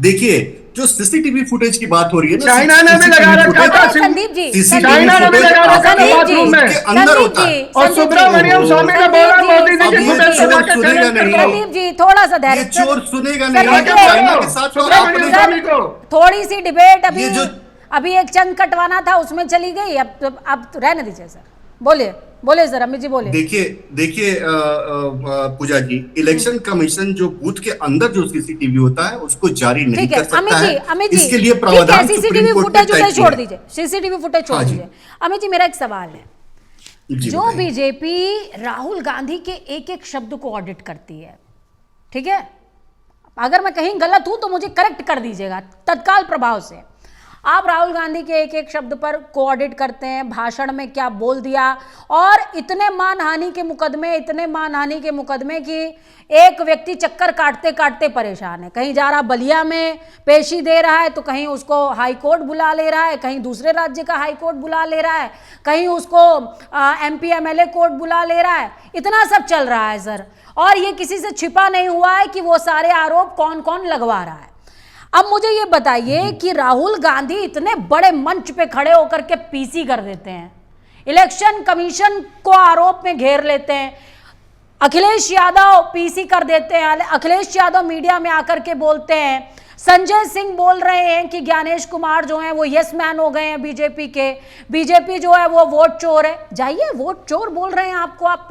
देखिए, जो सीसीटीवी फुटेज की बात हो रही है ना, चाइना ने भी लगा रखा था संदीप जी, चाइना ने भी लगा रखा था बाथरूम में के अंदर होता है। और सुब्रमण्यम स्वामी ने बोला मोदी जी की फुटेज लगा के सुनेगा नहीं, संदीप जी थोड़ा सा ये धैर्य, चोर सुनेगा सर, नहीं। देखिए, चाइना के साथ तो सुब्रमण्यम स्वामी को थोड़ी सी डिबेट ये अभी एक चंग कटवाना था उसमें चली गई, अब रहने दीजिए सर। बोलिए सर, अमित जी बोलिए। देखिए पूजा जी, इलेक्शन कमीशन जो बूथ के अंदर जो सीसीटीवी होता है उसको जारी नहीं कर सकता है। अमित जी, इसके लिए प्रावधान सीसीटीवी फुटेज छोड़ दीजिए, सीसीटीवी फुटेज छोड़ हाँ जी। दीजिए। अमित जी, मेरा एक सवाल है, जो बताइए। बीजेपी राहुल गांधी के एक एक शब्द को ऑडिट करती है, ठीक है, अगर मैं कहीं गलत हूं तो मुझे करेक्ट कर दीजिएगा तत्काल प्रभाव से। आप राहुल गांधी के एक एक शब्द पर कोऑर्डिनेट करते हैं, भाषण में क्या बोल दिया, और इतने मानहानि के मुकदमे कि एक व्यक्ति चक्कर काटते काटते परेशान है। कहीं जा रहा बलिया में पेशी दे रहा है तो कहीं उसको हाई कोर्ट बुला ले रहा है, कहीं दूसरे राज्य का हाई कोर्ट बुला ले रहा है, कहीं उसको MP MLA कोर्ट बुला ले रहा है। इतना सब चल रहा है सर, और ये किसी से छिपा नहीं हुआ है कि वो सारे आरोप कौन कौन लगवा रहा है। अब मुझे ये बताइए कि राहुल गांधी इतने बड़े मंच पे खड़े होकर के पीसी कर देते हैं, इलेक्शन कमीशन को आरोप में घेर लेते हैं, अखिलेश यादव पीसी कर देते हैं, अखिलेश यादव मीडिया में आकर के बोलते हैं, संजय सिंह बोल रहे हैं कि ज्ञानेश कुमार जो हैं वो यस मैन हो गए हैं बीजेपी के, बीजेपी जो है वो वोट चोर है। जाइए, वोट चोर बोल रहे हैं आपको, आप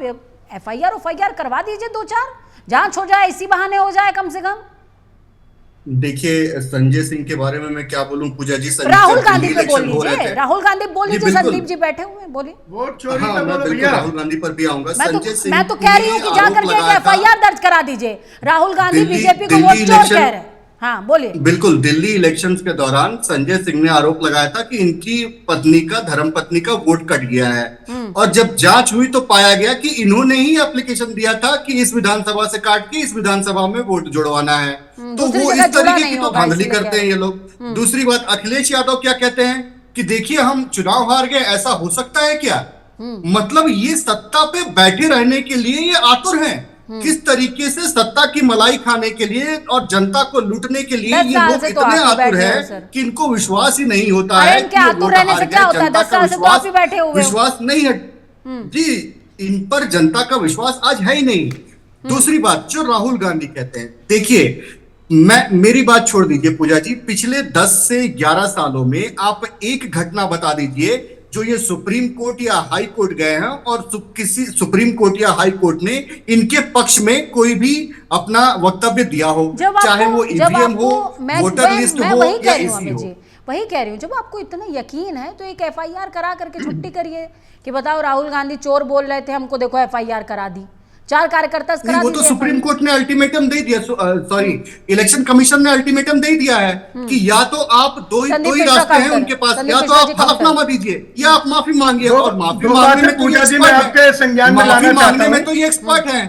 FIR करवा दीजिए, 2-4 जांच हो जाए, इसी बहाने हो जाए कम से कम। देखिए, संजय सिंह के बारे में मैं क्या बोलूं पूजा जी। राहुल गांधी पे बोल लीजिए, राहुल गांधी बोल लीजिए, संदीप जी बैठे हुए हैं, बोलिए। वोट चोरी हाँ, मैं बिल्कुल राहुल गांधी पर भी आऊंगा। मैं तो कह रही हूँ कि जाकर के FIR दर्ज करा दीजिए, राहुल गांधी बीजेपी को वोट चोर कह रहे हैं। हाँ बोलिए। बिल्कुल, दिल्ली इलेक्शंस के दौरान संजय सिंह ने आरोप लगाया था कि इनकी पत्नी का, धर्मपत्नी का वोट कट गया है, और जब जांच हुई तो पाया गया कि इन्होंने ही एप्लीकेशन दिया था कि इस विधानसभा से काट के इस विधानसभा में वोट जुड़वाना है। तो वो इस तरीके की तो धांधली करते हैं ये लोग। दूसरी बात, अखिलेश यादव क्या कहते हैं कि देखिए हम चुनाव हार गए, ऐसा हो सकता है क्या? मतलब ये सत्ता पे बैठे रहने के लिए ये आतुर हैं। किस तरीके से सत्ता की मलाई खाने के लिए और जनता को लूटने के लिए ये लोग इतने आतुर हैं कि इनको विश्वास ही नहीं होता है कि आतुर रहने से क्या होता है? 10 साल से तो आप ही बैठे हुए हो। विश्वास नहीं है जी, इन पर जनता का विश्वास आज है ही नहीं। दूसरी बात, जो राहुल गांधी कहते हैं, देखिए मेरी बात छोड़ दीजिए पूजा जी, पिछले 10 से 11 सालों में आप एक घटना बता दीजिए जो ये सुप्रीम कोर्ट या हाई कोर्ट गए हैं और किसी सुप्रीम कोर्ट या हाई कोर्ट ने इनके पक्ष में कोई भी अपना वक्तव्य दिया हो, चाहे वो EVM हो, वोटर लिस्ट हो या इसी हो। वही कह रही हूँ, जब आपको इतना यकीन है तो एक FIR करा करके छुट्टी करिए कि बताओ राहुल गांधी चोर बोल रहे थे, हमको देखो FIR करा दी, 4 कार्यकर्ता करा वो तो सुप्रीम कोर्ट ने अल्टीमेटम दे दिया, सॉरी इलेक्शन कमीशन ने अल्टीमेटम दे दिया है कि या तो आप दो ही रास्ते हैं उनके पास, या तो आप हलफनामा दीजिए या आप माफी मांगिए। और माफी मांगने में पूजा जी मैं आपके संज्ञान में लाना चाहता हूं, तो ये एक्सपर्ट हैं।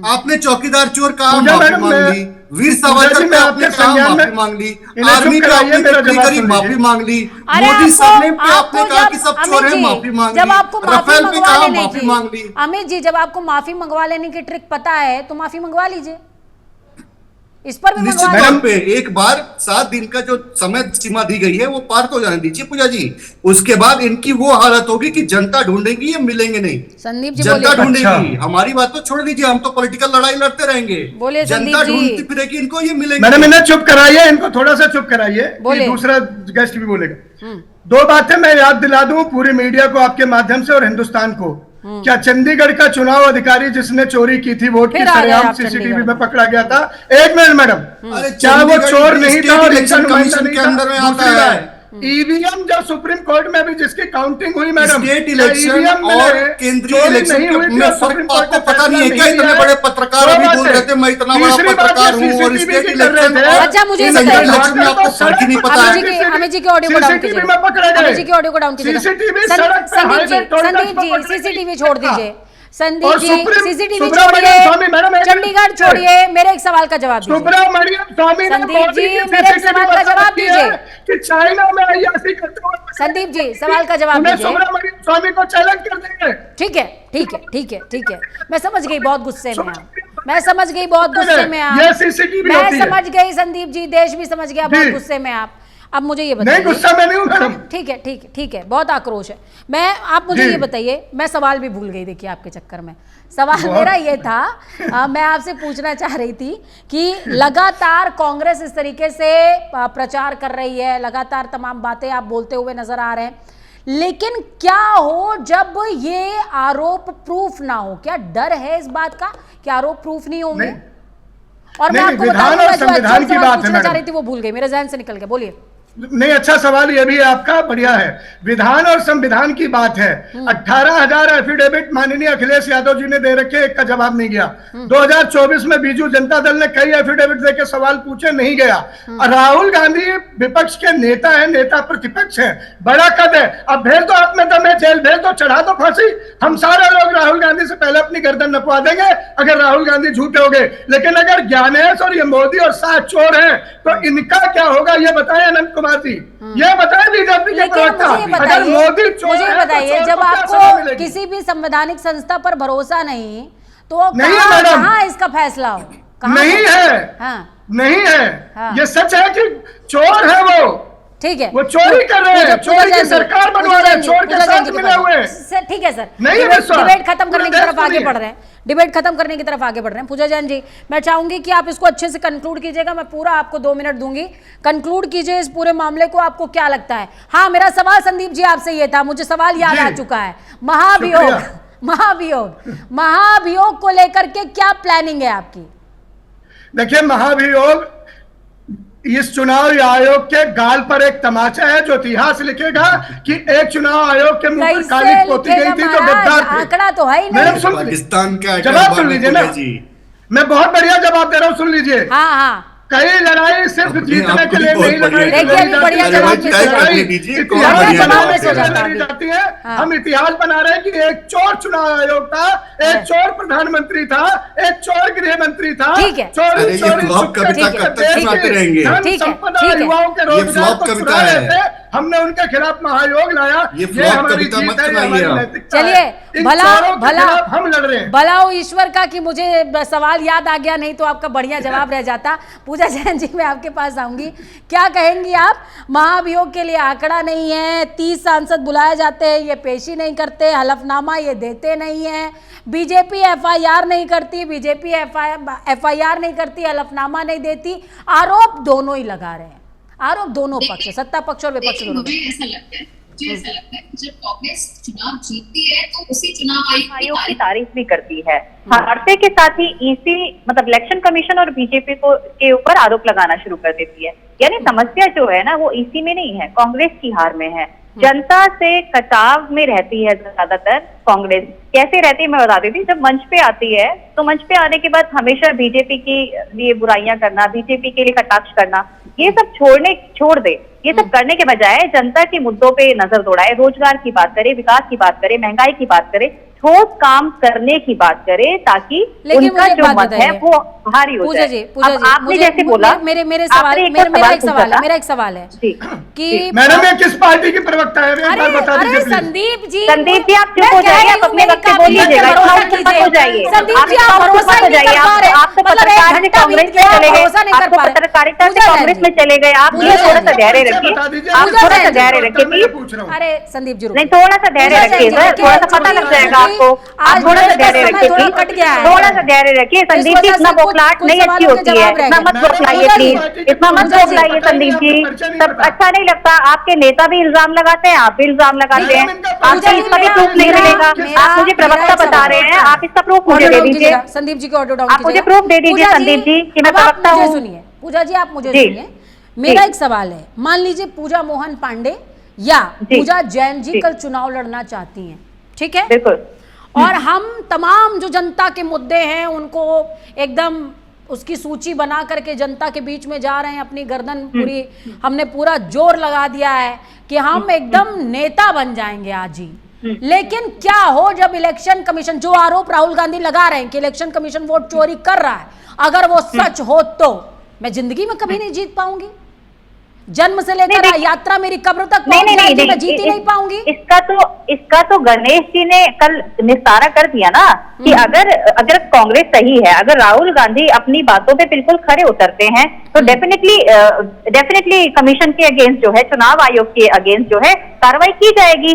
आपने चौकीदार चोर कहा, माफी मांग ली, वीर सावरकर पे आपने कहा, माफी मांग ली, आर्मी पे आपने टिप्पणी करी, माफी मांग ली, मोदी साहब ने आपने कहा कि सब चोर हैं, माफी मांग ली, राफेल पे कहा, माफी मांग ली। अमित जी, जब आपको माफी मंगवा लेने की ट्रिक पता है तो माफी मंगवा लीजिए, इस पर भी निश्चित तौर पे एक बार 7 दिन का जो समय सीमा दी गई है वो पार तो जाने दीजिए पूजा जी। उसके बाद इनकी वो हालत होगी कि जनता ढूंढेगी, ये मिलेंगे नहीं। संदीप जी जनता ढूंढेगी। हमारी बात तो छोड़ दीजिए, हम तो पॉलिटिकल लड़ाई लड़ते रहेंगे, जनता ढूंढती फिरेगी इनको, ये मिलेंगे। मैडम इन्हें चुप कराइए, इनको थोड़ा सा चुप कराइए, दूसरा गेस्ट भी बोलेगा। 2 बातें मैं याद दिला दूं पूरी मीडिया को आपके माध्यम से और हिंदुस्तान को। क्या चंडीगढ़ का चुनाव अधिकारी जिसने चोरी की थी वोट की सरेआम CCTV में पकड़ा गया था? 1 मिनट मैडम, क्या वो चोर नहीं था और इलेक्शन कमीशन के अंदर में आता है? ईवीएम जो सुप्रीम कोर्ट में भी जिसकी काउंटिंग हुई मैडम, स्टेट इलेक्शन और केंद्रीय इलेक्शन में फर्क आपको पता नहीं है क्या? इतने बड़े पत्रकार अभी बोल रहे थे मैं इतना बड़ा पत्रकार हूँ और स्टेट इलेक्शन अच्छा मुझे सेंट्रल इलेक्शन में आपको फर्क ही नहीं पता है। अमित जी के ऑडियो को डाउन कीजिए, अमित जी के ऑडियो को डाउन कीजिए। संदीप जी सीसीटीवी छोड़ दीजिए, संदीप जी सीसीटीवी छोड़िए, चंडीगढ़ छोड़िए, मेरे एक सवाल का जवाब दीजिए। सुब्रमण्यम स्वामी संदीप जी मेरे एक सवाल का जवाब दीजिए। कि चाइना में अय्यासी करते हुए संदीप जी सवाल का जवाब दीजिए। सुब्रमण्यम स्वामी को चैलेंज कर देंगे। ठीक है ठीक है ठीक है ठीक है, मैं समझ गई बहुत गुस्से में आप, मैं समझ गई बहुत गुस्से में आप, मैं समझ गई संदीप जी, देश भी समझ गया बहुत गुस्से में आप। अब मुझे ये बताइए, नहीं गुस्सा में नहीं हूं मैडम। ठीक है ठीक है ठीक है, बहुत आक्रोश है। आप मुझे ये बताइए, मैं सवाल भी भूल गई देखिए आपके चक्कर में। सवाल मेरा ये था, मैं आपसे पूछना चाह रही थी कि लगातार कांग्रेस इस तरीके से प्रचार कर रही है, लगातार तमाम बातें आप बोलते हुए नजर आ रहे हैं, लेकिन क्या हो जब ये आरोप प्रूफ ना हो? क्या डर है इस बात का कि आरोप प्रूफ नहीं होंगे? और मैं आपको बताऊं, मैं जो पूछना चाह रही थी वो भूल गई, मेरे जहन से निकल गया। बोलिए। नहीं, अच्छा सवाल ये भी आपका बढ़िया है। विधान और संविधान की बात है। 18,000 एफिडेविट माननीय अखिलेश यादव जी ने दे रखे, एक का जवाब नहीं गया। 2024 में बीजू जनता दल ने कई एफिडेविट देके सवाल पूछे, नहीं गया। राहुल गांधी विपक्ष के नेता है, नेता प्रतिपक्ष है, बड़ा कद है। अब भेज दो, आप में दम है, जेल भेज दो, चढ़ा दो फांसी। हम सारे लोग राहुल गांधी से पहले अपनी गर्दन नपवा देंगे अगर राहुल गांधी झूठे हो गए। लेकिन अगर ज्ञानेश और ये मोदी और साथ चोर हैं तो इनका क्या होगा, ये बताएं अनंत कुमार जी, ये बताएं बीजेपी के प्रवक्ता। अगर मोदी चोर है, मुझे बताइए, जब आपको किसी भी संवैधानिक संस्था पर भरोसा नहीं तो कहां इसका फैसला हो? नहीं है, हाँ, नहीं है, हाँ। ये सच है कि चोर है वो, ठीक है, वो चोरी कर रहे हैं, चोरी की सरकार बनवा रहे हैं, चोर के साथ मिले हुए हैं। ठीक है सर, नहीं डिबेट खत्म करने की तरफ आगे बढ़ रहे हैं, डिबेट खत्म करने की तरफ आगे बढ़ रहे हैं। पूजा जैन जी, मैं चाहूंगी कि आप इसको अच्छे से कंक्लूड कीजिएगा, मैं पूरा आपको 2 मिनट दूंगी, कंक्लूड कीजिए इस पूरे मामले को, आपको क्या लगता है? हाँ, मेरा सवाल संदीप जी आपसे ये था, मुझे सवाल याद आ चुका है। महाभियोग, महाभियोग, महाभियोग को लेकर के क्या प्लानिंग है आपकी? देखिए, महाभियोग इस चुनाव आयोग के गाल पर एक तमाचा है जो इतिहास लिखेगा कि एक चुनाव आयोग के मुंह पर काली पोती गई थी तो गद्दार थे। आंकड़ा तो है ही नहीं। पाकिस्तान का जवाब सुन लीजिए ना, मैं बहुत बढ़िया जवाब दे रहा हूँ, सुन लीजिए। हाँ हाँ, कई लड़ाई सिर्फ जीतने के लिए नहीं लड़ी जाती है। हम इतिहास बना रहे हैं कि एक चोर चुनाव आयोग था, एक चोर प्रधानमंत्री था, एक चोर गृह मंत्री था, चोरी चोरी संपदा युवाओं के रोजगार को चुरा रहे थे। हमने उनके खिलाफ महायोग लाया, ये हमारी जीत है, हमारी नैतिकता है। चलिए, भला भला हम लड़ रहे हैं। भला हो ईश्वर का कि मुझे सवाल याद आ गया, नहीं तो आपका बढ़िया जवाब रह जाता। पूजा जैन जी, मैं आपके पास आऊंगी, क्या कहेंगी आप? महाभियोग के लिए आंकड़ा नहीं है, 30 सांसद बुलाए जाते हैं, ये पेशी नहीं करते, हलफनामा ये देते नहीं है, बीजेपी एफआईआर नहीं करती, बीजेपी एफआईआर नहीं करती, हलफनामा नहीं देती, आरोप दोनों ही लगा रहे हैं, आरोप दोनों पक्ष, सत्ता पक्ष और विपक्ष दोनों। मुझे ऐसा लगता है जब कांग्रेस चुनाव जीतती है तो उसी चुनाव आयोग की तारीफ भी करती है, हारते के साथ ही ईसी मतलब इलेक्शन कमीशन और बीजेपी को के ऊपर आरोप लगाना शुरू कर देती है। यानी समस्या जो है ना वो ईसी में नहीं है, कांग्रेस की हार में है। जनता से कटाव में रहती है ज्यादातर कांग्रेस। कैसे रहती है मैं बता देती हूँ। जब मंच पे आती है तो मंच पे आने के बाद हमेशा बीजेपी के लिए बुराइयां करना, बीजेपी के लिए कटाक्ष करना, ये सब छोड़ दे। ये सब करने के बजाय जनता के मुद्दों पे नजर दौड़ाए, रोजगार की बात करे, विकास की बात करे, महंगाई की बात करे, ठोस काम करने की बात करे, ताकि उनका जो मत है वो भारी हो जाए। अब आपने जैसे बोला, मेरा एक सवाल है कि मैडम ये किस पार्टी की प्रवक्ता है? अरे संदीप जी आप चुप हो जाइए, आप अपने वक्त पे बोल लीजिएगा, हो जाइए, आप तो पत्रकार से कांग्रेस में चले गए, आपको पत्रकारिता से कांग्रेस में चले गए, आप ये थोड़ा सा धैर्य रखिए, आप थोड़ा सा धैर्य रखिए प्लीज। अरे संदीप जी नहीं, थोड़ा सा धैर्य रखिए सर, थोड़ा सा पता लग जाएगा आपको, आप थोड़ा सा धैर्य रखिए, थोड़ा सा धैर्य रखिए। संदीप जी इतना बौखलाहट नहीं अच्छी होती है, इतना मत बौखलाइए प्लीज, इतना मत बौखलाइए संदीप जी, सब अच्छा नहीं लगता। आपके नेता भी इल्जाम लगाते हैं, आप भी इल्जाम लगाते हैं, आपको इसका भी प्रूफ नहीं मिलेगा। आप मुझे प्रवक्ता बता रहे हैं, आप इसका प्रूफ मुझे दे दीजिए। संदीप जी को ऑडियो डाउन आप मुझे प्रूफ दे दीजिए संदीप जी कि मैं प्रवक्ता हूँ। सुनिए पूजा जी, आप मुझे सुनिए, मेरा एक सवाल है, मान लीजिए पूजा मोहन पांडे या पूजा जैन जी कल चुनाव लड़ना चाहती हैं, ठीक है, बिल्कुल, और हम तमाम जो जनता के मुद्दे हैं उनको एकदम उसकी सूची बना करके जनता के बीच में जा रहे हैं, अपनी गर्दन पूरी हमने पूरा जोर लगा दिया है कि हम एकदम नेता बन जाएंगे आज ही। लेकिन क्या हो जब इलेक्शन कमीशन, जो आरोप राहुल गांधी लगा रहे हैं कि इलेक्शन कमीशन वोट चोरी कर रहा है, अगर वो सच हो तो मैं जिंदगी में कभी नहीं जीत पाऊंगी, जन्म से लेकर यात्रा मेरी कब्र तक पहुंच जाएगी, मैं जीत ही नहीं पाऊंगी। इसका तो गणेश जी ने कल निस्तारा कर दिया ना कि अगर कांग्रेस सही है, अगर राहुल गांधी अपनी बातों पे बिल्कुल खरे उतरते हैं तो डेफिनेटली कमीशन के अगेंस्ट जो है, चुनाव आयोग के अगेंस्ट जो है कार्रवाई की जाएगी।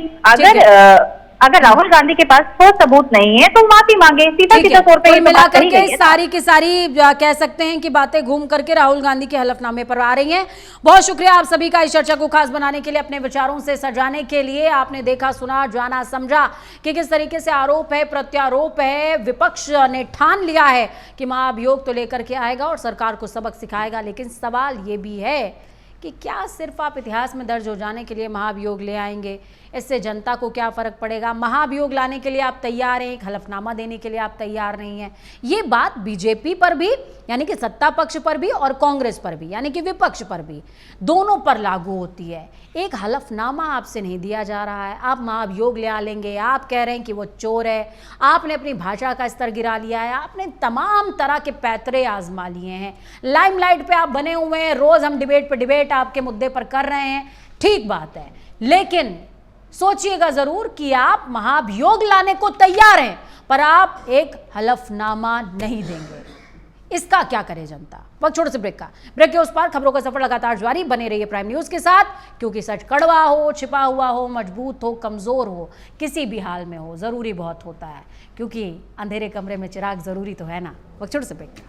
अगर राहुल गांधी के पास ठोस सबूत नहीं है तो माफी मांगे, सीधा तौर पे मिलाकर के सारी की सारी कह सकते हैं कि बातें घूम करके राहुल गांधी के हलफनामे पर आ रही हैं। बहुत शुक्रिया आप सभी का इस चर्चा को खास बनाने के लिए, अपने विचारों से सजाने के लिए। आपने देखा, सुना, जाना, समझा कि किस तरीके से आरोप है, प्रत्यारोप है। विपक्ष ने ठान लिया है कि महाभियोग तो लेकर के आएगा और सरकार को सबक सिखाएगा, लेकिन सवाल ये भी है कि क्या सिर्फ आप इतिहास में दर्ज हो जाने के लिए महाभियोग ले आएंगे? इससे जनता को क्या फर्क पड़ेगा? महाभियोग लाने के लिए आप तैयार हैं, एक हलफनामा देने के लिए आप तैयार नहीं हैं। ये बात बीजेपी पर भी, यानी कि सत्ता पक्ष पर भी, और कांग्रेस पर भी, यानी कि विपक्ष पर भी, दोनों पर लागू होती है। एक हलफनामा आपसे नहीं दिया जा रहा है, आप महाभियोग ले आ लेंगे, आप कह रहे हैं कि वो चोर है, आपने अपनी भाषा का स्तर गिरा लिया है, आपने तमाम तरह के पैतरे आजमा लिए हैं, लाइमलाइट पे आप बने हुए हैं, रोज हम डिबेट पे डिबेट आपके मुद्दे पर कर रहे हैं, ठीक बात है, लेकिन सोचिएगा जरूर कि आप महाभियोग लाने को तैयार हैं पर आप एक हलफनामा नहीं देंगे। इसका क्या करे जनता? वक्त छोटे से ब्रेक के उस पार खबरों का सफर लगातार जारी, बने रहिए प्राइम न्यूज के साथ, क्योंकि सच कड़वा हो, छिपा हुआ हो, मजबूत हो, कमजोर हो, किसी भी हाल में हो, जरूरी बहुत होता है, क्योंकि अंधेरे कमरे में चिराग जरूरी तो है ना। वक्त छोटे से ब्रेक।